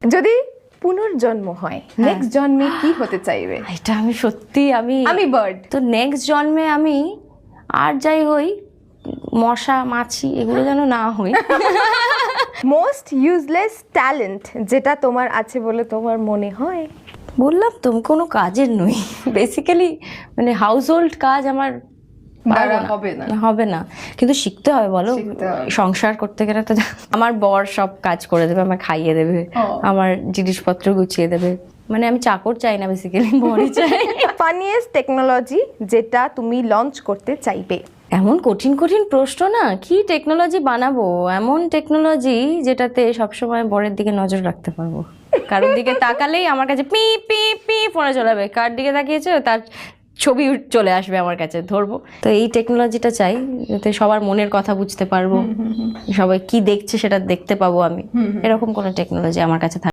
যদি পুনর্জন্ম হয় নেক্সট জন্মে কি হতে চাইবে? এটা আমি সত্যি আমি বার্ড। তো নেক্সট জন্মে আমি আর যাই হই, মশা মাছি এগুলো যেন না হই। মোস্ট ইউজলেস ট্যালেন্ট যেটা তোমার আছে বলে তোমার মনে হয়? বললাম তো কোনো কাজের নই বেসিক্যালি, মানে হাউস হোল্ড কাজ আমার দ্বারা হবে না। কিন্তু শিখতে হবে বলো, শিখতে হবে। সংসার করতে গেলে তো আমার বর সব কাজ করে দেবে, আমার খাইয়ে দেবে, আমার জিনিসপত্র গুছিয়ে দেবে, মানে আমি চাকর চাই না বেসিক্যালি, বরই চাই। ফানিয়েস্ট টেকনোলজি যেটা তুমি লঞ্চ করতে চাইবে? এমন কঠিন কঠিন প্রশ্ন না, কি টেকনোলজি বানাবো? এমন টেকনোলজি যেটাতে সবসময় বরের দিকে নজর রাখতে পারবো, কারোর দিকে তাকালেই আমার কাছে পি পি পি ফোনে চলে যাবে, কার দিকে তাকিয়েছে তার ছবি চলে আসবে আমার কাছে, ধরবো। তো এই টেকনোলজিটা চাই, যাতে সবার মনের কথা বুঝতে পারবো, সবাই কি দেখছে সেটা দেখতে পাবো আমি, এরকম কোনো টেকনোলজি আমার কাছে